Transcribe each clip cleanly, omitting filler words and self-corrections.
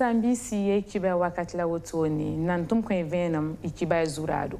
Sambisi ye kiba wakati la wotoni nantum kwen venam ikiba zurado.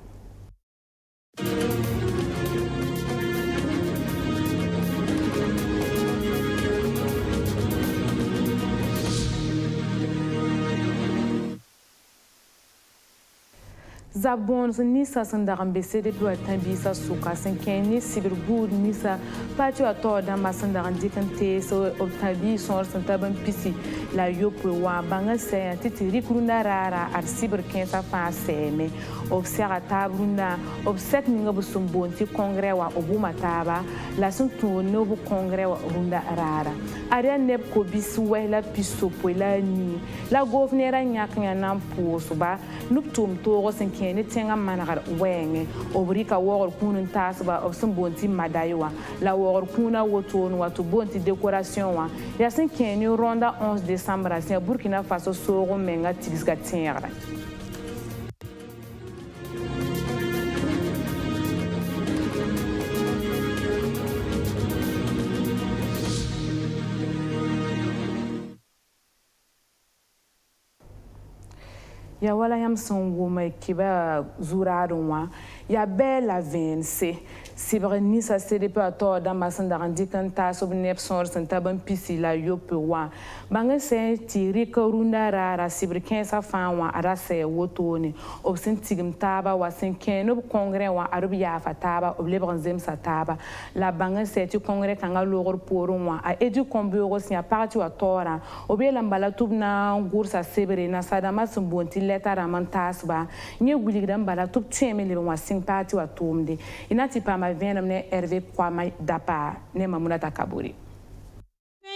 Zabon nisa sandaram besede do tambisa suka senkeni sibirbud nisa pati wa to da masandaran dikante so obtabi son santaban pisi la yopo wa banga se titi rikrunda rara ar sibir kensa fa seme obsera tabrunda obsek ninga busumbon ti kongre wa obuma taba la suntu nobu kongre wa runda rara aria neb ko biswe la piso poila ni la govnera nyaknya nam posuba nuptum to senkeni ni tenga managar wenge obrika wogor kunun tasba of some bonti madaiwa la wogor kuna woton watu bonti decoration wa ya sen keni ronda 11 décembre à Burkina Faso soro menga tigisga tenga ya wala yam son woma kiba zuraronwa ya bela vence sibre ni sa CDP ato da masanda randikan ta so nep son taban pisi la yope wa banga se tiri karunda rara sibre 15 fanwa ara se wotone obsen tigim taba wa sen keno kongre wa arubi ya fataba oblebran zem sa taba la banga se ti kongre kanga logor poronwa a edu komburo sia parti wa tora obela mbala tubna ngursa sebre na sadama sumbonti letara mantasba nye guligdan bala tub teme le wa sing parti wa tumde inati pa ma venam ne Hervé Kwama dapa ne mamuna takaburi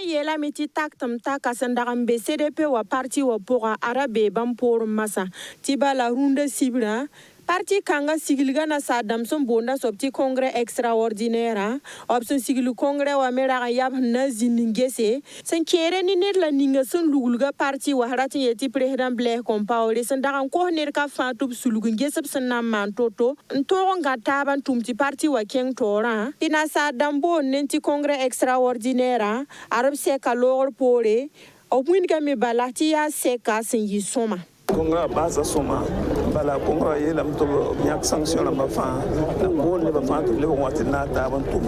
yela miti taktam taka sandaram be CDP wa parti wa pora arabe bampor masa tiba la runde sibra parti kanga sigilga na sadam son bonda sopti congrès extraordinaire option sigilu congrès wa mera yab na ziningese sen kere ni ner la ninga son lugulga parti wa harati yeti president Blaise Compaoré sen daran ko ner ka fatub sulugunge sep sen na mantoto ntoronga taban tumti parti wa keng tora ina sadam bo nenti congrès extraordinaire arab se ka lor pore opwin ga me balati ya se ka sen yisoma kongra basa soma bala kongra yela mto nyak sanction la fa la bonne ba fa to le wati na ta ban to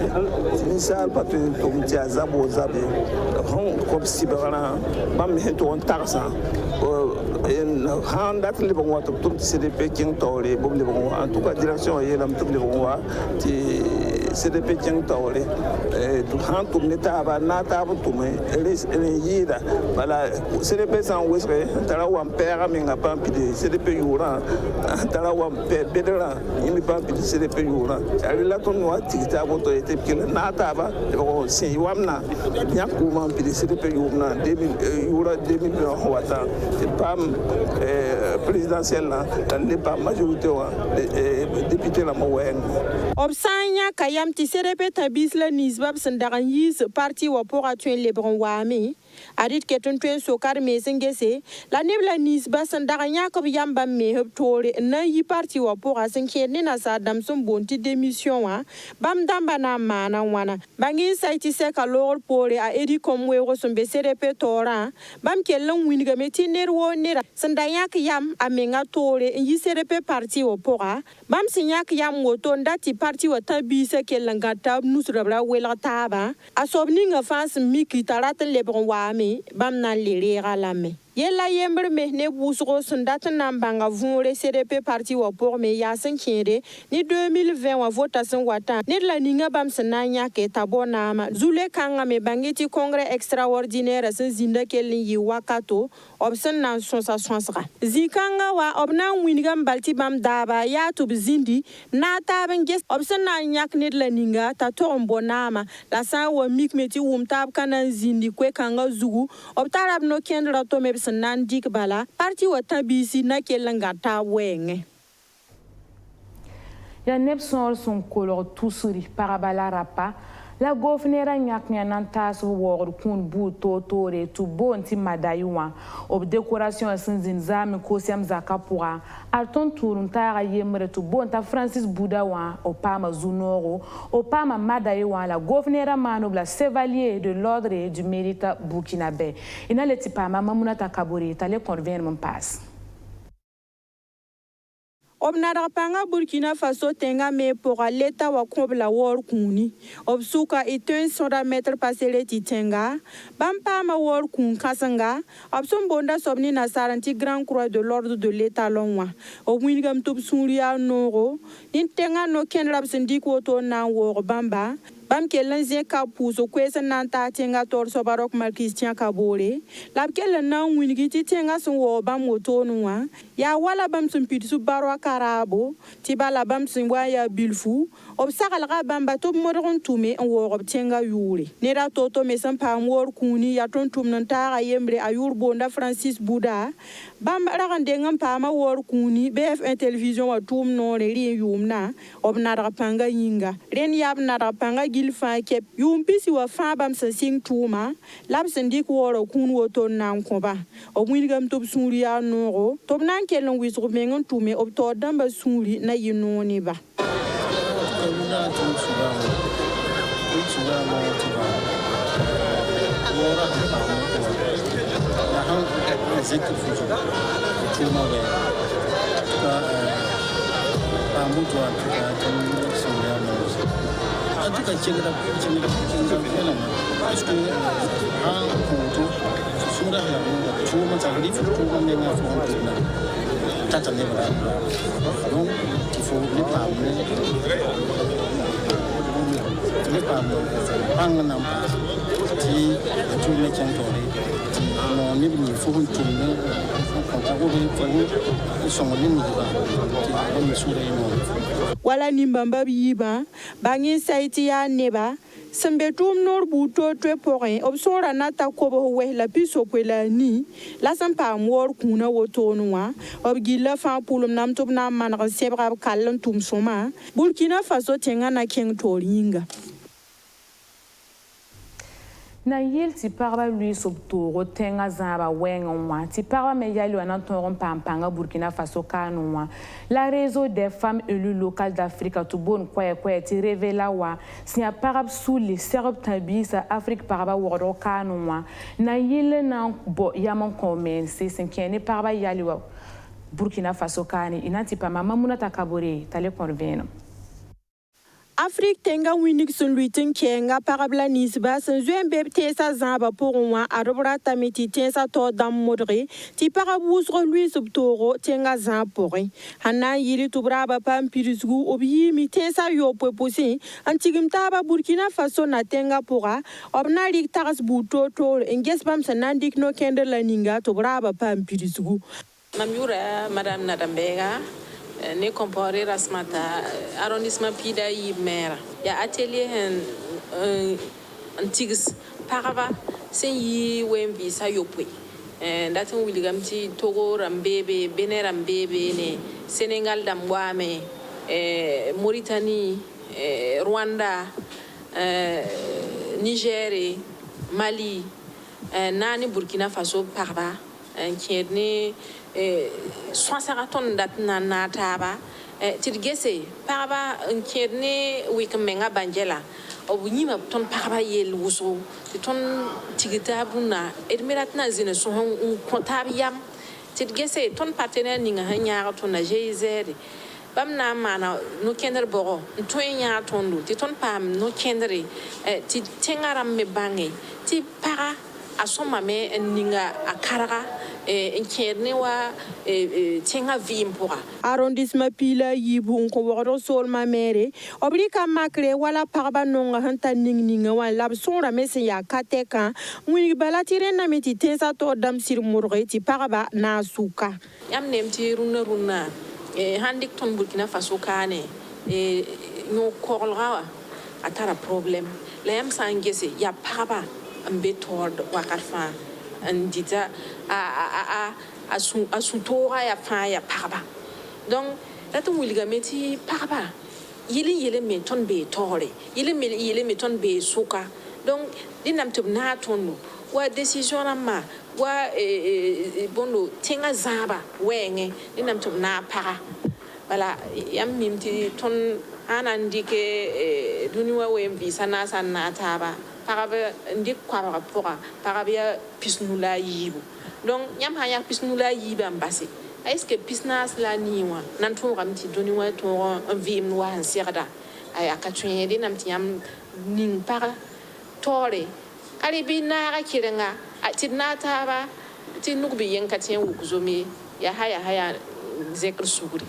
ni sal pa to mti azabo zabe hon ko sibara bam he to on tarsa en han dat le bon wati to CDP king tore bo le bon en tout cas direction yela mto le bon wa ti CDP king tore to han to ne ta ba na ta ban to me yida bala CDP san wesre tara wa père minga pampi de CDP yura tara wa bedera imi pampi de CDP yura ala ton wa tikita boto ete kila na taba ko si wamna nyaku pampi de CDP yura 2000 wata pam présidentiel là n'est pas majorité wa député la moyen obsanya kayam ti CDP tabis la nisbab sandaran yis parti wa pour atuen lebron wami adit ketun tuen sokar mesengese la nebla nisba sandaran yakob yamba me tore na yi parti wa pour asen kene na sadam son bonti démission wa bam damba na mana wana bangi saiti se ka lor pore a edi komwe ro son be CDP tora bam kelon winga meti nerwo nera sandayak yam amenga tore yi CDP parti wa pora bam sinyak yam woto ndati parti wa tabisa kelanga tab nusrabra wela taba asobni nga fans miki tarat lebron wa bam nan lere galame yella yember me ne busro sundat nan banga vunre CDP parti wa pour me yasin kire ni 2020 wa votation wata ne la ninga bam sananya ke tabona ma zule kanga me bangeti congrès extraordinaire sen zinda kelin yi wakato obsen nan sonsa sonsra zikanga wa obnan winigam balti bam daba ya tub zindi na taben ges obsen nan nyak ne la ninga ta tombo nama la sa wa mikmeti tab kanan zindi kwe kanga zugu obtarab no kendra to me nan dik bala parti wa tabisi na kelanga ta wenge ya nepson son color tusuri parabala rapa La gouverneur nyaknya nantas wor kun bu totore tu bon ti madaywa ob décoration sinzin zami ko siam zakapura alton turun tara yemre tu bon ta Francis Boudawa o pama zunoro o pama madaywa la gouverneur mano la chevalier de l'ordre et du mérite burkinabé ina leti pama mamuna takaburi tale convient mon passe. Obnadar panga Burkina Faso tenga me pour l'état wa kobla wor kuni obsuka itun 100 mètres passer le titenga bampa ma wor kun kasanga obsum bonda sobni na saranti grand croix de l'ordre de l'état longwa obwingam tub suria noro nin tenga no ken rab sindiko to na wor bamba bam kelen zie ka puso kwesa nanta tenga tor so barok mal Christian Kabore lab kelen na wingi ti tenga so wo bam woto nuwa ya wala bam sun pitsu barwa karabo ti bala bam sun waya bilfu obsakal ga bam batop modron tume en wo tenga yuri nera toto me san pa mor kuni ya ton tum nan ta yembre ayur bonda Francis Bouda bam ragan dengam pa ma wor kuni BFM television wa tum no re yumna obnara panga yinga ren yab nara panga gilfa kep yumpisi wa fa bam sa sing tuma lab sendik woro kun woto nan ko ba obwingam top suriya no top nan kelen wisru mengon tume obto damba suri na yinoni ba wala nimbamba biba bangin saiti ya neba sembe tum nor buto twe porin obsora nata kobo we la piso kwela ni la sampa mor kuna wotonwa obgila fa pulum nam top nam man sebra kallan tum soma Burkina Faso tenga na keng toringa na yel ti parba lui sobtoro tenga zaba wenga ti parba me yali wana toron pampanga Burkina Faso kanwa la réseau des femmes élues locales d'Afrique tout bon quoi ti révéla wa si a parab sous les serb tabisa Afrique parba woro kanwa na yel na bo yamon commencer sinkene parba yali wa Burkina Faso kani inati pa mama muna takabore tale conveno Afrique tenga winik sun luitin kenga parabla nisba sun zuen beb tesa zamba pour moi arobra tamiti tesa to dam modre ti parabus lui subtoro tenga zampore hana yiri tubraba pam pirisgu obi mi tesa yo poposi antigim taba Burkina Faso na tenga pora obna lik taras buto to enges pam sanandik no kendela ninga tubraba pam pirisgu Mamura Madame Nadambega ne comparé rasmata arrondissement pida yi mera ya atelier hen antigs parava sen yi wembi sa yopwe ndatin wilgam ti Togo rambebe Benin rambebe ne Senegal damwame Mauritanie Rwanda Niger Mali nani Burkina Faso parva kiedne 60 tonnes datna nataba tirgese paraba kiedne wikmenga banjela obunima ton paraba yel wuso ton tigitabuna edmiratna zine so kontab yam tirgese ton partenaire ninga hanya ton na GIZ bamna mana no kender bogo to nya tondu ti ton pam no kendere ti tengaram me bangi ti para asoma me ninga akaraga enkerne wa tenga vimpora arrondissement pila yibu ko woro sol ma mere obrika makre wala parba nonga hanta ningninga wa lab sora mese ya kateka ngwi balatire na meti tensa to dam sir murre ti parba na suka yam nemti runa handik ton Burkina Faso kane no korlra atara problem la yam sangese ya parba ambe tord wakarfa andita asuntora ya fa ya parba donc la to wilgameti parba yili me ton be tore yili me ton be suka donc dinam tub na tonu wa decision ma wa bondo tinga zaba wenge dinam tub na para wala yam mimti ton anandike duniwa we visa na sanna taba parabe ndik kwa pora parabia pisnula yibu donc yam ha ya pisnula yiba mbasi est-ce que pisnas la niwa nan to ramti duniwa to vim wa ansirda aya katwen de nam tiam ning para tore ali binara kirenga atinata ba tinugbi yenkatien wukuzomi ya haya zekr suguri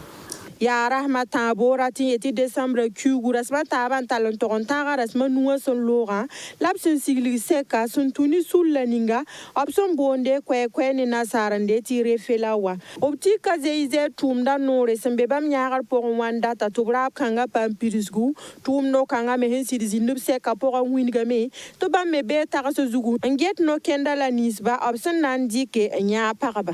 ya rahmata borati yeti décembre kugu rasma taban talon torontaga rasma nuwa son lora lapsin sigli seka sun tuni sullaninga opson bonde kwe ni nasarande ti refelawa opti kazeize tumda nore sembe bam nyagar pour wanda ta tubra kanga pampirisgu tumno kanga me hensi zinub seka pour winga me to bam me be ta so zugu nget no kenda la nisba opson nandike nya paraba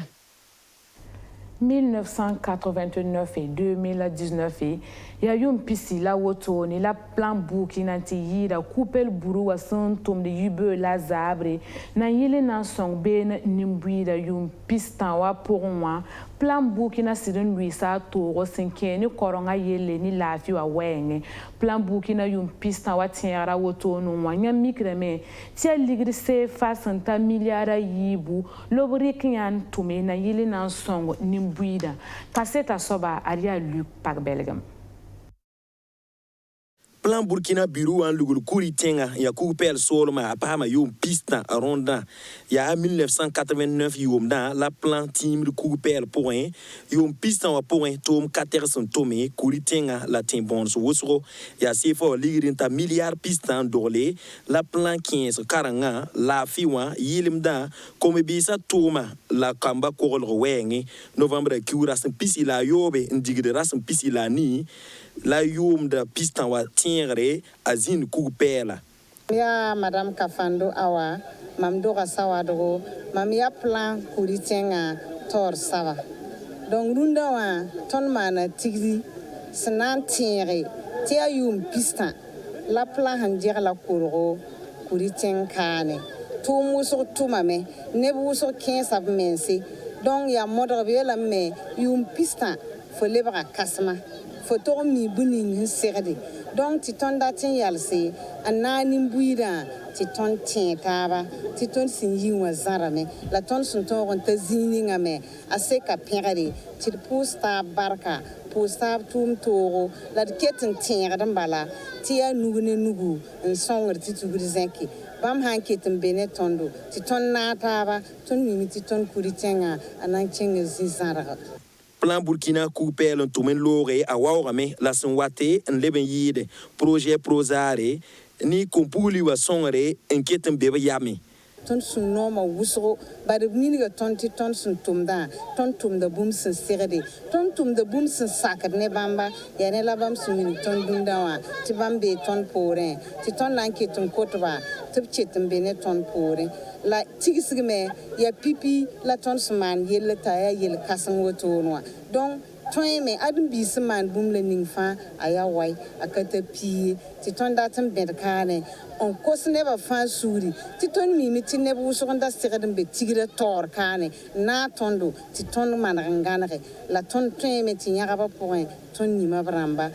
1989 et 2019 il y a eu un pisi la woto ni la plan buki nanti yira coupel buru wa santom de yube la zabre na yele nan song ben nimbuida yum pistan wa pour moi plan buki na sidon luisa toro senke ni koronga yele ni lafi wa wenge plan buki na yum pistan wa tiara woto no wanya mikreme tia ligri se fa santa miliara yibu lobri kinyan tume na yele nan song nimbuida kaseta soba aria Luc Pac Belgam. Plan Burkina Bureau en lugul kuri tenga ya coupel solma apama yom pista ronda ya 1989 yom da la plan team de coupel point yom pista wa point tom 14 tomé kuri tenga la timbon so wosro ya sefo ligirin ta milliard pista dorle la plan 15 karanga la fiwa yilimda comme bisa toma la kamba korol wenge novembre kura san pisi la yobe ndigde ras pisi la ni la yom da pistan wa tienre azin coupela ya madame Kafando awa mamdo sawado mamia plan kuritenga tor sawa donc runda wa ton mana tigri sanan tienre tia yom pistan la plan hanjira la kurgo kuriten kane tout muso tout mame ne buso 15 av mensi donc ya modre la me yom pistan fo lebra kasma photo mi buning serdi donc ti ton datin yalse anani buida ti ton tientaba ti ton sinyi wa zarame la ton sun ton ta zininga me aseka pere ti posta barka posta tum toro la ketin tienga bala ti ya nugne nugu en songr ti tugri zenki bam hanketin bene tondo ti ton nataba ton mi ti ton kuritenga anan chenga zizara plan Burkina coupel un tomen lore a wawrame la sonwate en leben yide projet prozare ni kompuli wa songre enquête bebe yami ton sun noma wusro bade miniga ton ti ton sun tumda ton tumda bum sun serede ton tumda bum sun sakat ne bamba ya ne la bam sun mini ton dundawa ti bambe ton pore ti ton lanki ton kotba tib chetum bene ton pore la tigisme ya pipi la ton suman yelle ta ya yel kasan woto noa donc me adum bisman bum le ningfa aya wai akata pi ti ton datam bedkane on kosne ba fa suri ti ton mi ti ne bu so nda sigadum be tigira tor kane na tondo ti ton manangane la ton me ti nyaga ba point ton ni ma bramba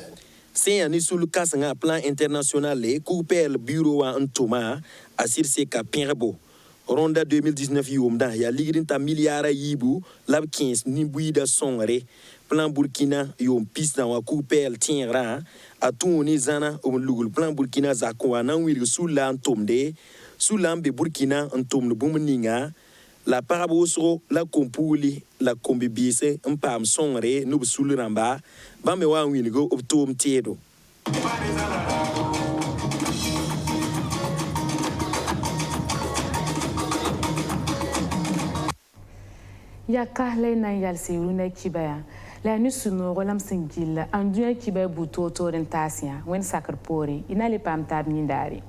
c'est un isul kasanga plan international le coupel bureau en toma asir se ka pinrebo ronda 2019 yomda ya ligrin ta miliara yibu lab 15 ni buida songre plan Burkina yom pista wa coupel tienra atuni zana lugul plan Burkina zakwa na wil sula antomde sulambe Burkina antom no bumninga la parabosro la kompuli la kombibise mpam songre no sulramba ba me wa wil go optom tiedo ya kahle na yalsi runa kibaya la ni suno golam singil anduya kibay buto to rentasia wen sakar pore ina le pam tab nyindari